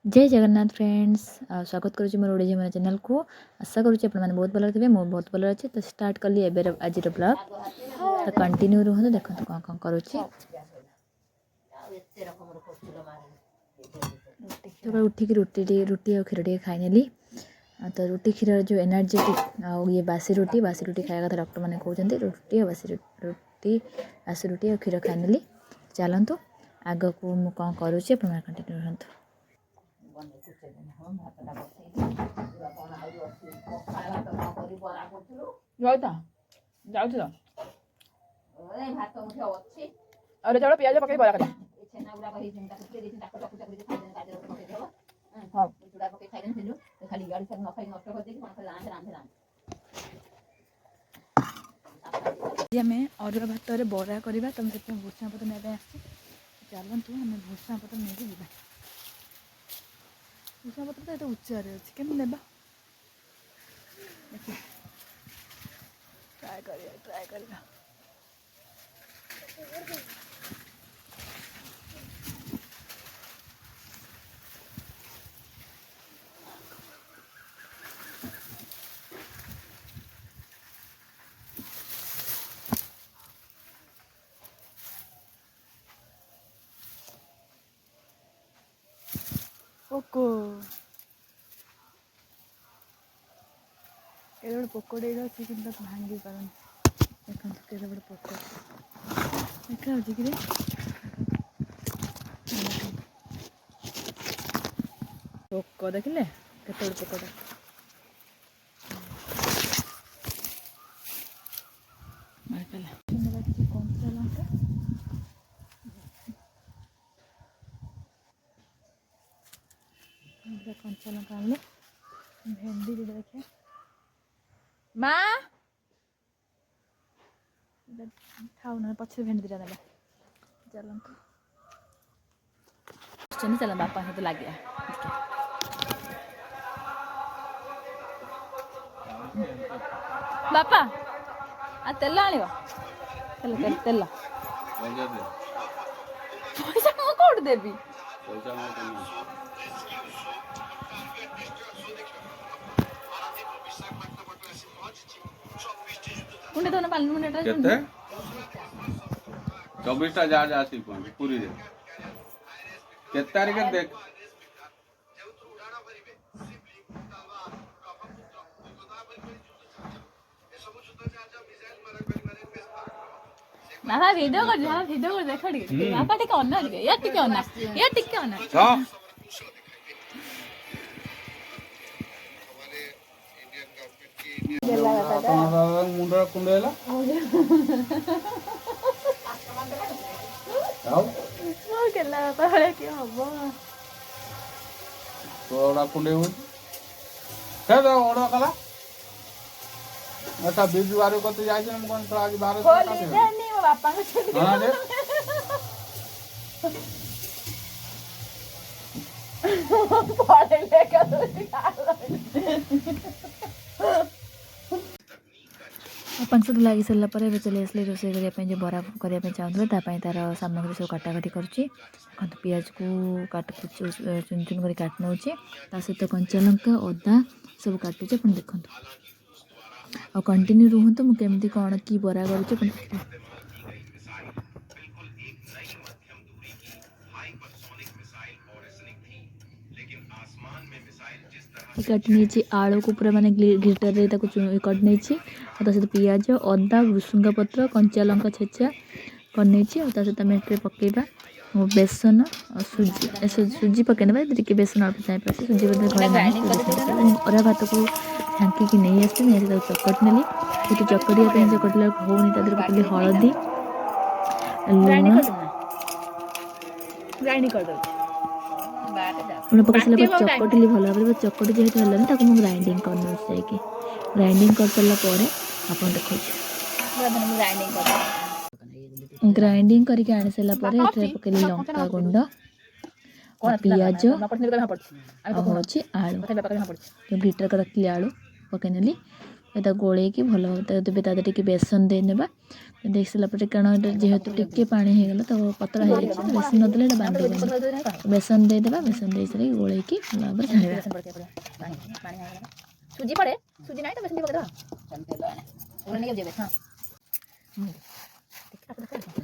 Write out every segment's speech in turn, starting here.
जय जगन्नाथ फ्रेंड्स स्वागत करुँच मोर ओडिया मन चैनल को। आशा करुँच आपने बहुत भल थे मुझे बहुत भल अच्छे। तो स्टार्ट कली आज ब्लॉग तो कंटिन्यू रुहतु देखो कौन कौन करुँची। उठिक रुटी और क्षीर टे खाई नेली। तो रुटी क्षीर जो एनर्जेटिक ये बासी रुटी खाया कथा डॉक्टर मैंने कहते रुटी और बासी रुटी और क्षीर खाई नेली। चलतु आग को मुझे कौन करुँची आप कंटिन्यू रुहतु। अरे चलो पियाज पकई बरा कर आम अरुआ भात बरा करवा तुम से भूषण पत्र नहीं चलतु आम भूषण पत्र नहीं जा। भूषण पत्र तो ये उच्चारे अच्छे केम ने ट्राए कर पोको ये पोकोटे अच्छी कि भांगी पार देखो के पोक देखा कि पोक देखिले के पोकटा कंचा लंका कंचा लंका आनले भेंडी दीटा देखिए माँ खाऊ ना पछे भेंडी दीटा ना चलत चल बापा सहित लगे बापा आ तेल आण तेल पैसा कौट देवी मुंडे तो ना पालन मुंडे केते 24 टा जा आसी पूरी रे केते तारीख देख ना वीडियो कर देख डी बापा टिके ऑन टिके या टिके ऑन हां मुंडा कुंडेला आओ मोर केला पहले के हबो तोड़ा कुंडे हो हे दा ओडा कला अच्छा बीजू वारे को तो जाय छै हम कोन तो आज 12 का बोली नहीं वो बापा को छोड़ हां रे पड़े लेके अपन सब लगी सारा पर चली आसली रोसे करने जो बरा करने चाहूँगे तार सामग्री सब काटाकाटी करुँची पियाज को काट चुन चुन कर काट नौ सहित कंचा लंका अदा सब काटुचे अपन देखो और कंटिन्यू रुहतु मुझे कौन की बरा करुँचे काट नहीं आलू को पूरा माने ग्लिटर रे कट नहीं सहित पियाज अदा भृसुंगा पत्र कंचा लंका छेचा कर नहीं सहित आम पकईवा बेसन सुजी पकईना टे बेसन अल्प चाहिए सुजी अरा भात को झांकी नहीं आसती चकट नेली चकटिया चकटला होनी पकड़ी हलदी लुण पकड़ सारा चकटिली भल भाव चकटी जेहतु है मुझे ग्राइंडिंग कर ग्राइंडिंग कर सारापर आप देखो ग्राइंडिंग करके आनी सारापर पकड़ी लंका गुंड पियाज हूँ आलू जो ग्लिटर कर रखी आलू पकई नेली गोल भल भाव टे बेसन देने देख सारा पर कारण जेहेतु टिके पानी हो गला तो पतला हो जाए बेसन नदेले एटा बांधे बेसन दे देबा बेसन दे सारी गोले की भाव छाड़िबा सुजी पड़े सुजी नहीं तो बेसन भी पकड़ा और नहीं जेबे हां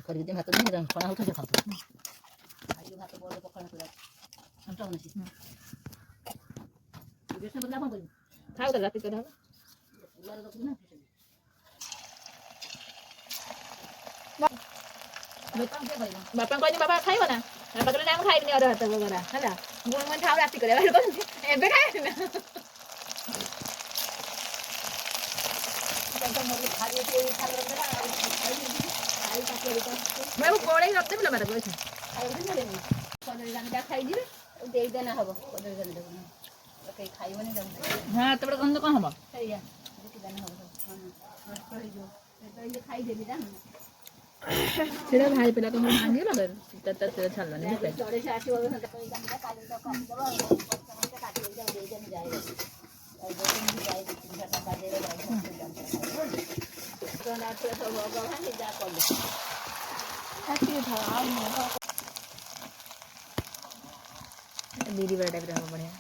कर दे भात नहीं खणा होत जे खातो आइयो भात बोल पकड़ कर अंटा होने से बेसन बदला कौन करी खाओ तो रात के दाव उलार रख ना बापा कहनी बाबा खाइबो ना बापा कहले हम खाइबनी और हाथ बगरा हला गुण मन खाओ रात करे बाहर कहनी एबे खाइ ना मैं वो कोड़े रख दे मेरा बोल कदर जान का खाइ दिबे दे देना हबो कदर जान दे तो कई खाइबो नहीं हां तबड़ गंध कौन हबो सही है देखि देना हबो हां कर जो तो ये खाइ देबी ना सेड़ा भाई पेला तो हम भांगे लगे तत तत छाल नहीं पे चोड़े से आसी वाला कोई जान का काट दो काट दे दे जाए और दो दिन जाए तीन का काट दे तो ना तो भगवान ही जा कर ले हैप्पी था आ दीदी बड़ा टाइप रहा बढ़िया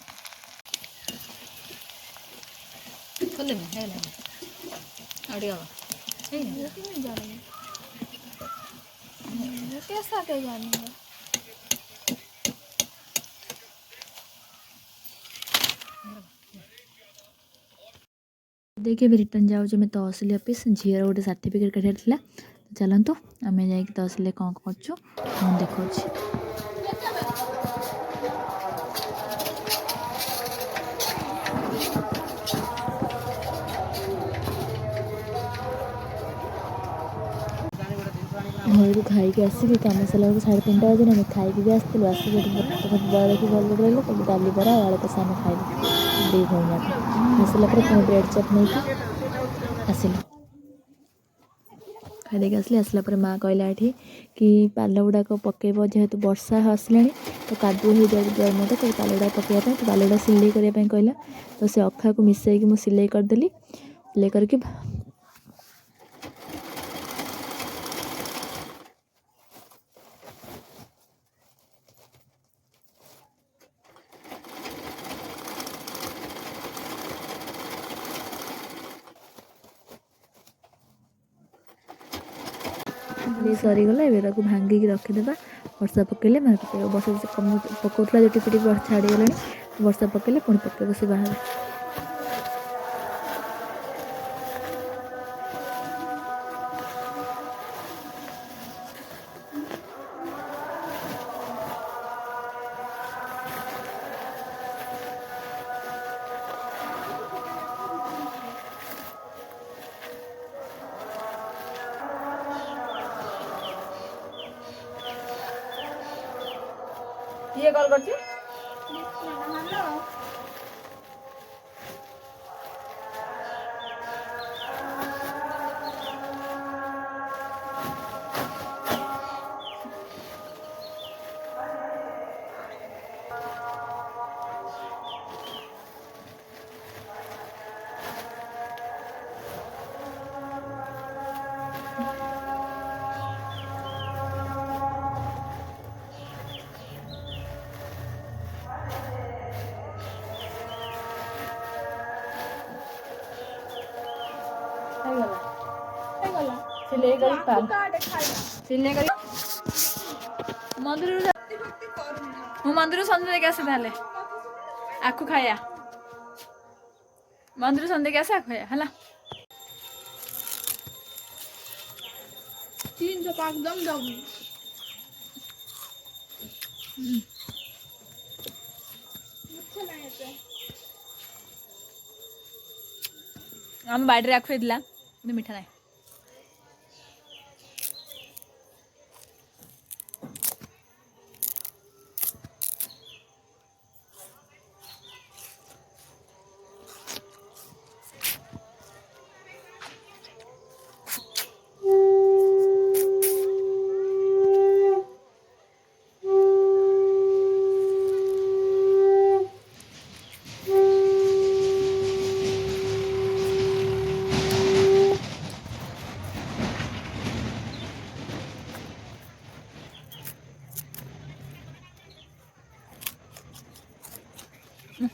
खोले में है ना अड़िया है नहीं जा रही कैसा के जानेंगे देखिए भी रिटर्न जाऊँ मैं तहसिल ऑफिस झीर गोटे सर्टिफिकेट काटिया तो चलतु आम जा तहसिल कौन कर देखा घर को खाई आसिक कम सारा 3:30 बजे आम खाई भी आसलु आसिक बड़ा की भल रही तब डाली बरा आलू कषा आम खाइलु दी भाई आसला पुणी ब्रेड चप नहीं आसिलु खाई आसली आसला माँ कहला ये कि पाल गुड़ाक पकेब जेहेतु वर्षा आसला तो कादुआ हो जाए मत तो पाल गुड़ा पकड़ा तो पाल गुड़ा सिलाई करने कहला तो से अखा को मिसईक मुझे सिलाई करदेली सिलाई करके सरीगला एवं भांगिक रखीदे वर्षा पकड़े मैं पकड़ वर्षा पकौला जो टिपी टिपी छाड़ीगला वर्षा पकड़े पुणी पकड़ से बाहर ये कॉल करती मंदिर सन्ध्या देखिए आसे ताले आखु खाया मंदिर सन्ध्या देखिए आसे आखु खाया है 300 पाक दम दम आम बाड़ी आखु मीठा ना The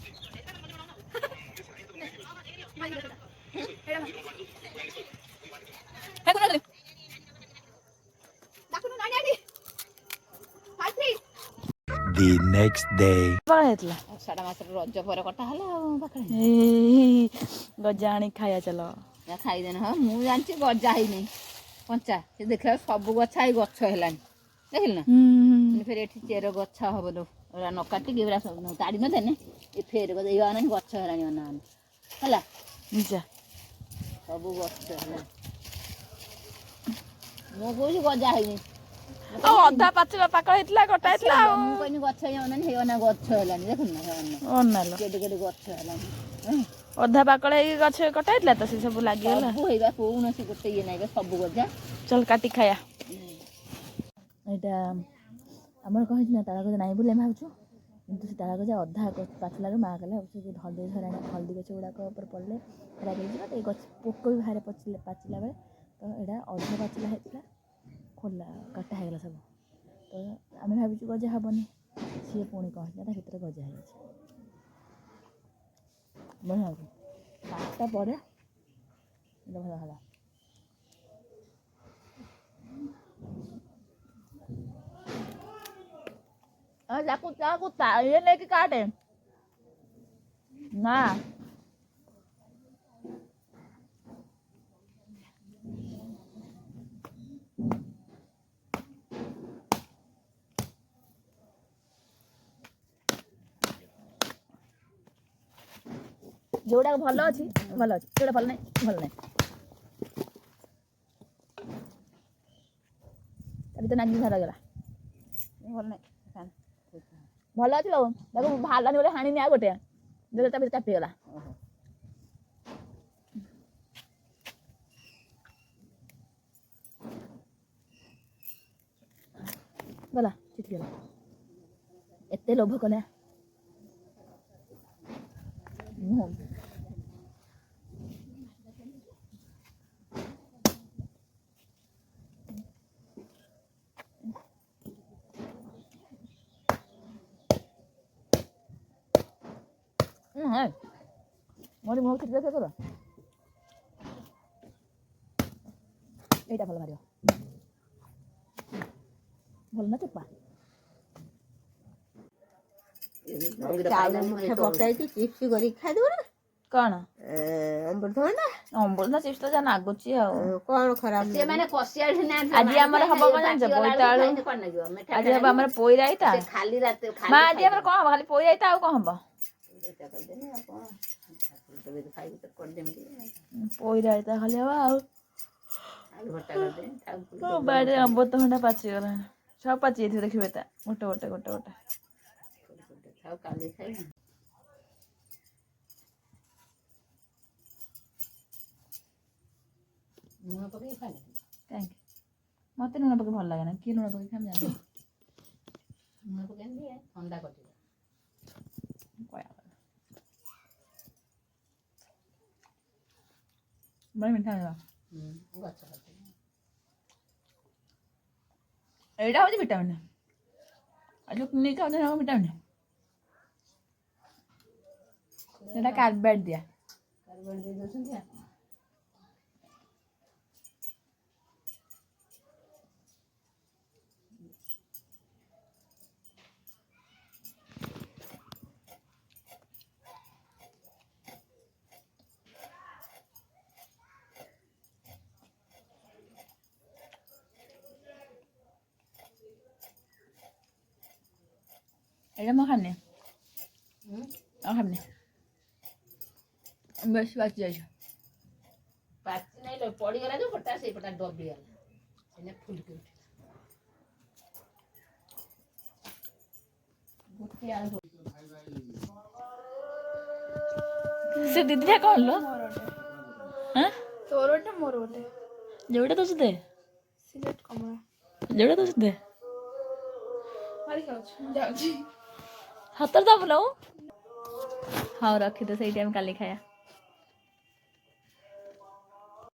next day. ହେଇଥିଲା ଆଷାଢ଼ ମାସରେ ରଜ ପରେ କଟା ହେଲା ଆଉ ପାଖରେ ଗଜା ଆଣି ଖାଇବା ଚାଲ ଖାଇଦେନ। ହଁ ମୁଁ ଜାଣିଛି ଗଜା ହେଇନି କଞ୍ଚା, ସେ ଦେଖିଲା ସବୁ ଗଛ ଏଇ ଗଛ ହେଲାଣି ଦେଖିଲ ନା। ଫେର ଏଠି ଚେର ଗଛ ହବ ଲୋ, ଏରା ନ କାଟିକି ଏଗୁରା ସବୁ ତାଡ଼ି ନଦେନେ ଏ ଫେର ଏଇ ଅନାନି ଗଛ ହେଲାଣି ଅନାନି ହେଲା, ନିଶା ସବୁ ଗଛ ହେଲାଣି। ମୁଁ କହୁଛି ଗଜା ହେଇନି, ଆଉ ଅଧା ପାଚିଲା ପାକଳ ହେଇଥିଲା କଟା ହେଇଥିଲା ଆଉ ମୁଁ କହିନି ଗଛ ହେଇ ଅନାନି ହେଇ ଅନା ଗଛ ହେଲାଣି ଦେଖୁନ ନା ଅନାଲ କେଡେ କେଡେ ଗଛ ହେଲାଣି। ଅଧା ପାକଳ ହେଇକି ଗଛ କଟା ହେଇଥିଲା ତ ସେ ସବୁ ଲାଗିଗଲା। ସବୁ ହେଇବା କୌଣସି ଗୋଟେ ଇଏ ନାହିଁ ସବୁ ଗଜା। ଚଲ କାଟି ଖାଇବା। ଏଇଟା ଆମର କଣ ହେଇଛି ନା ତାଳ ଗଜା ନାହିଁ ବୋଲି ଆମେ ଭାବୁଛୁ, କିନ୍ତୁ ସେ ତାଳ ଗଜା ଅଧା ପାଚିଲାରୁ ମାଆ କଲା ସେ ହଳଦୀ ଝରାଣି ହଳଦୀ ଗଛ ଗୁଡ଼ାକ ଉପରେ ପଡ଼ିଲେ ଖରାପ ହେଇଯିବ। ଏଇ ଗଛ ପୋକ ବି ବାହାରେ ପାଚିଲା ବେଳେ, ତ ଏଇଟା ଅଧା ପାଚିଲା ହେଇଥିଲା ଖୋଲା କାଟା ହେଇଗଲା ସବୁ। ତ ଆମେ ଭାବିଛୁ ଗଜା ହେବନି, ସିଏ ପୁଣି କ'ଣ ହେଇଥିଲା ତା ଭିତରେ ଗଜା ହେଇଯାଇଛି। ବଢ଼ିଆ ହେଉଛି, କାଟା ପରେ ଏଇଟା ଭଲ ହେଲା। ତାକୁ ଇଏ ନେଇକି କାଟେ ନା ଯୋଉଟା ଭଲ ଅଛି ଭଲ ଅଛି, ଯୋଉଟା ଭଲ ନାହିଁ ଭଲ ନାହିଁ। ତା ଭିତରେ ନାଗି ଧରା ଗଲା ଭଲ ନାହିଁ ଭଲ ଅଛି ଲୋ, ତାକୁ ବାହାରିଲାନି ବୋଲି ହାଣିନି ଆଉ ଗୋଟେ ଯୋଉଟା ତା ଭିତରେ ଚାପିଗଲା। ଗଲା ଚିଟିଗଲା, ଏତେ ଲୋଭ କଲା ମୋର ମୁହଁ କିଛି ଦେଖେ କର, ଏଇଟା ଭଲ ବାହାରିବ। ଭଲ ନା ଚୋପା ଚାଉଳ ମୁଠେ ପକାଇକି ଚିପ୍ସ କରିକି ଖାଇଦେବ ନା କ'ଣ ଅମୃତଭଣ୍ଡା ଅମୃତଭଣ୍ଡା ଚିପ୍ସ ତ ଯାହା ନାଗୁଛି ଆଉ କ'ଣ ଖରାପ ସେମାନେ କଷିଆଳି ଆଜି ଆମର ହବ କ'ଣ ଜାଣିଛ, ବୋଇତାଳୁ ଆଜି ହବ ଆମର ପୋଇ ରାଇତା। ଖାଲି ରାତି ମା ଆଜି ଆମର କ'ଣ ହବ, ଖାଲି ପୋଇ ରାଇତା ଆଉ କ'ଣ ହବ? ପୋଇ ରାଇତା ଖାଲି ହବ ଆଉ ବାଡ଼ିରେ ଅମୃତଭଣ୍ଡା ପାଚିଗଲାଣି, ସବୁ ପାଚି ଯାଇଥିବ ଦେଖିବେ ତା ଗୋଟେ ଗୋଟେ ଗୋଟେ ଗୋଟେ କାଲି ଖାଇବି ଲୁଣ ପକେଇ ଖାଇଲେ କାହିଁକି ମତେ ଲୁଣ ପକେଇ ଭଲ ଲାଗେ ନା, କିଏ ଲୁଣ ପକେଇ ଖାଇ ଜାଣିନି। ଲୁଣ ପକେଇ ଦିଏ ଥଣ୍ଡା କରିଦିଏ ବଢ଼ିଆ ମିଠା ହେଇଗଲା। ଗଛ ଏଇଟା ହେଉଛି ଭିଟାମିନ୍, ଆଉ ଯେଉଁ କିଣିକି ଖାଉଛନ୍ତି ସେଇଟା ଭିଟାମିନ୍, ସେଇଟା କାର୍ବାଇଡ୍ ଦିଆ। କାର୍ବାଇଡ୍ ଦେଇ ଦେଉଛନ୍ତି। ଏଇଟା ମୁଁ ଖାଇନି ଆଉ ଖାଇନି, ବେଶୀ ପାଚି ଯାଇଛି। ପାଚି ନାଇଁ ପଡ଼ିଗଲା ଯୋଉ ପଟା ସେଇ ପଟା ଦବିଗଲା ସେନେ ଫୁଲକି ଉଠିଲା। ଗୋଟିଏ ଆଳୁ ସେ ଦିଦିଟା କ'ଣ ଲୋ? ତୋର ଗୋଟେ ମୋର ଗୋଟେ ଯୋଉଟା ଦଉଛି ଦେ, ସିଲେକ୍ଟ କମଳା ଯୋଉଟା ଦଉଛି ଦେ, ମାରି ଖାଉଛି ଯାଉଛି। ହାତରେ ଦବୁ ନା। ହଉ ରଖିଦେ, ସେଇଠି ଆମେ କାଲି ଖାଇବା।